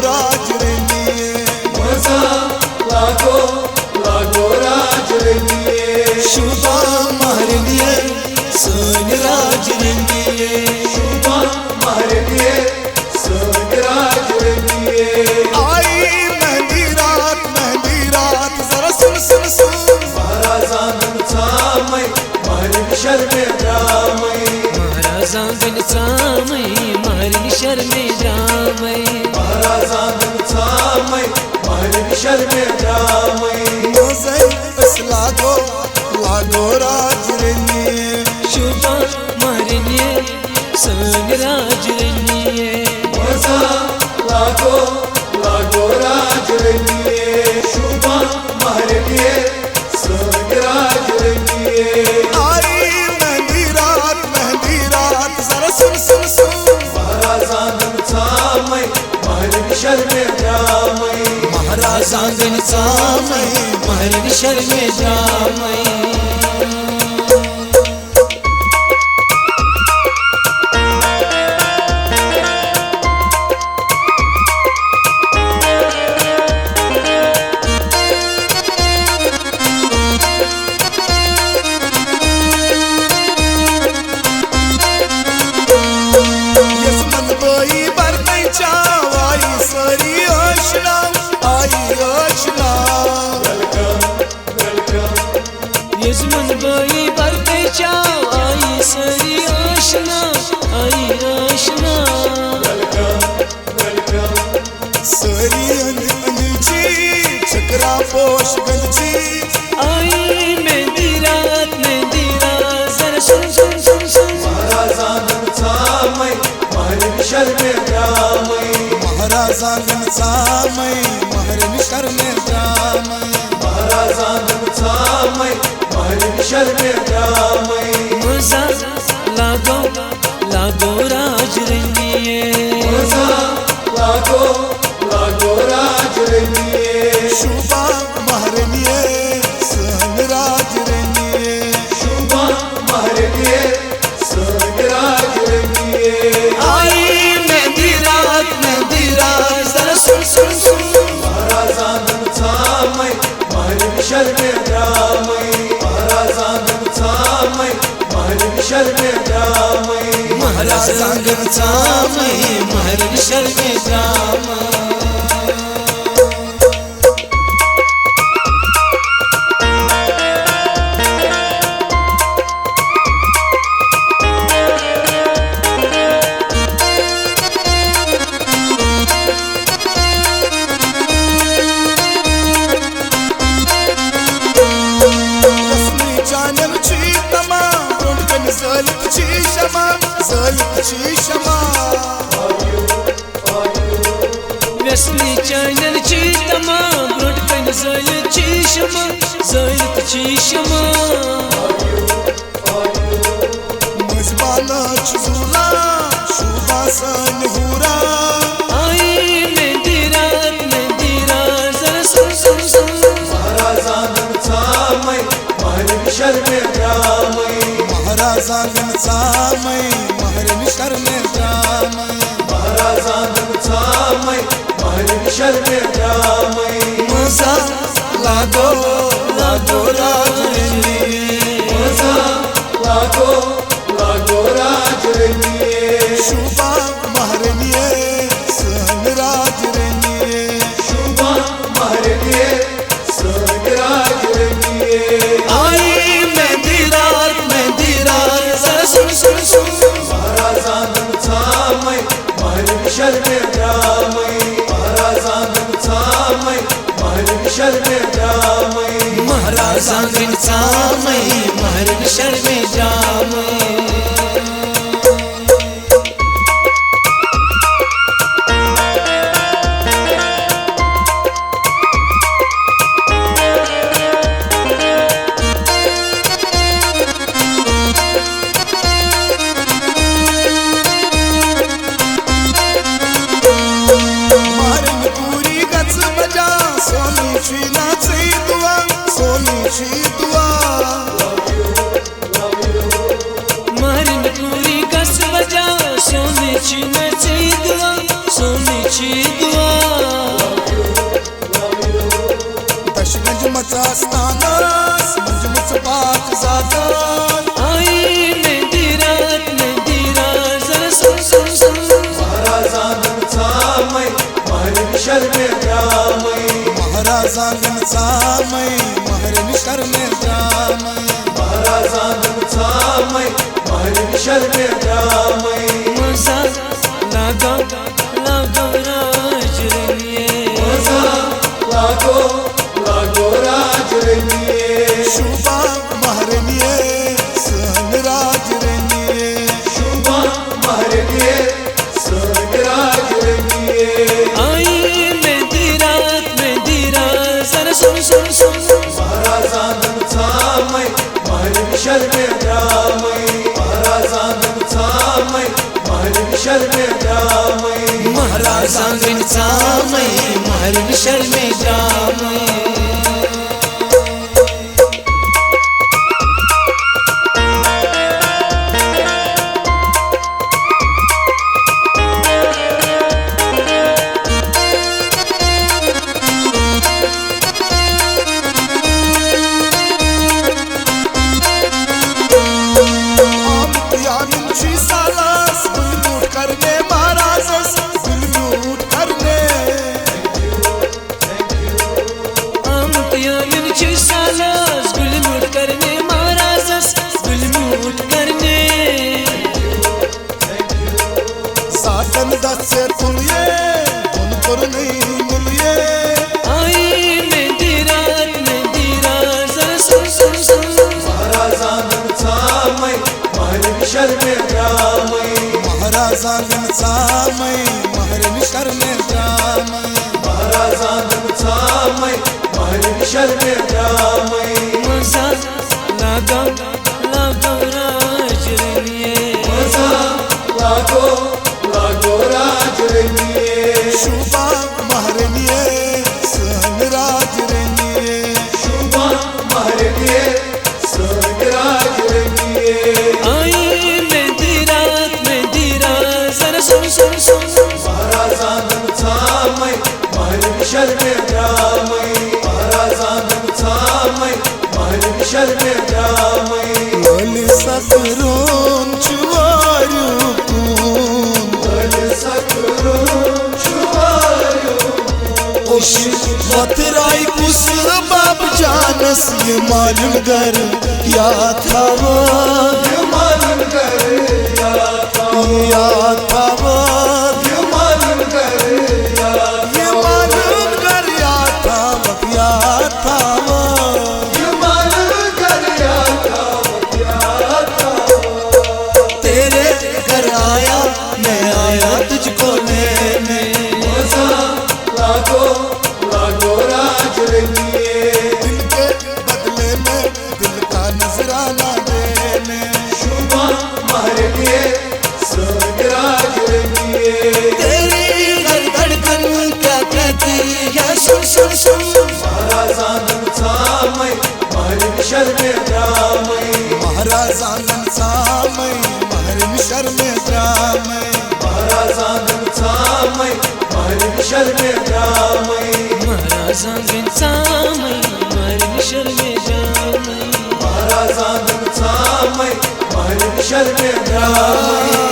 राज रनिए मजा लागो लागो राज रनिए शुभा महरनिए सन राज रनिए शुभा महरनिए सन राज रनिए आई मेहंदी रात जरा सुन सुन सुन महाराजांगण चामय महरनी शर्मे रामय महाराजांगण चामय महरनी शर्मे रामय महाराजांगण चामय महरनी शर्मे रामय लागो लागो राज रनिए शुभा महरनिए सन राज रनिए मजा लागो लागो राज रनिए शुभा महरनिए सन राज रनिए आई मेहंदी रात जरा सुन सुन सुन महाराजांगण चामय महरनी शर्मे रामय महाराजांगण चामय महरनी शर्मे रामय यजमान बाई बरते चाव आई सरी आशना आई आशना सरी अंगची चक्रा पोश गंजी आई मेहंदी रात जरा सुन सुन सुन सुन महाराजांगण चामय महरनी शर्मे रामय महाराजांगण चामय महरनी शर्मे रामय महाराजांगण चामय महरनी शर्मे रामय मजा लागो लागो राज रनिए मजा लागो लागो राज रनिए शुभा महरनिए सन राज रनिए शुभा महरनिए सन राज रनिए आई मेहंदी रात जरा सुन सुन सुन महाराजांगण चामय महरनी शर्मे रामय महाराजांगण चामय महरनी शर्मे रामय महाराजांगण चामय महरनी शर्मे रामय व्यसनी चाइनल ची तमाम ब्रोट कन ज़ालित ची शमा ज़ालित ची शमा मजबाना चुला शुभा सन हुरा आई मेहंदी रात जरा सुन सुन सुन महाराजांगण चामय महरनी शर्मे रामय महाराजांगण चामय महरनी शर्मे रामय महाराजांगण चामय महरनी शर्मे रामय मजा लागो लागो राज रनिए मजा लागो लागो राज रनिए शुभा महरनिए सन राज रनिए शुभा महरनिए सन राज रनिए आई मेहंदी रात जरा सुन सुन सुन महाराजांगण चामय महरनी शर्मे रामय महाराजांगण चामय महरनी शर्मे रामय महाराजांगण चामय महरनी शर्मे रामय सोनीची दुआ आस्तानास मुझ पाक जादान आई मेहंदी रात जरा सुन सुन सुन महाराजांगण चामै महरनी शर्मे द्रामै महाराजांगण चामै महरनी शर्मे द्रामै महाराजांगण चामै महरनी शर्मे द्रामै मजा लागो राजरनिये मजा लागो राजरनिये शुभा महरनिये सन राजरनिये शुभा महरनिये सन राजरनिये आई मेहंदी रात जरा सुन सुन सुन महाराजांगण चामै महरनी शर्मे द्रामै महाराजांगण चामै महरनी शर्मे द्रामै महाराजांगण चामै महरनी शर्मे द्रामै दस्से तुलिए उनको नहीं मिलिए आई मेहंदी रात जरा सुन सुन सुन महाराजांगण चामै महरनी शर्मे द्रामै महाराजांगण चामै महरनी शर्मे द्रामै महाराजांगण चामै महरनी शर्मे द्रामै मजा लागो राजरनिये मजा लागो राजरनिये शुभा महरनिये सन राजरनिये शुभा महरनिये सन राजरनिये आई मेहंदी रात जरा सुन सुन सुन महाराजांगण चामै महरनी शर्मे द्रामै महाराजांगण चामै महरनी शर्मे द्रामै लोली सकरून चुवारू वतराई कुस बाप जानस ये मालूम कर या था वो ये मालूम कर या था वो ये मालूम कर ये मालूम कर या था वो ये मालूम कर तेरे घर आया मैं आया तुझको लेने मजा लागो राजरनिये दिल के बदले में दिल का नजराना देने शुभा महरनिये सन राजरनिये तेरी हर धड़कन क्या कहती है सुन सुन सुन महाराजांगण चामै महरनी शर्मे द्रामै महाराजांगण चामै महरनी शर्मे द्रामै महाराजांगण चामै महरनी शर्मे द्रामै महाराजांगण चामै महरनी शर्मे द्रामै महाराजांगण चामै महरनी शर्मे द्रामै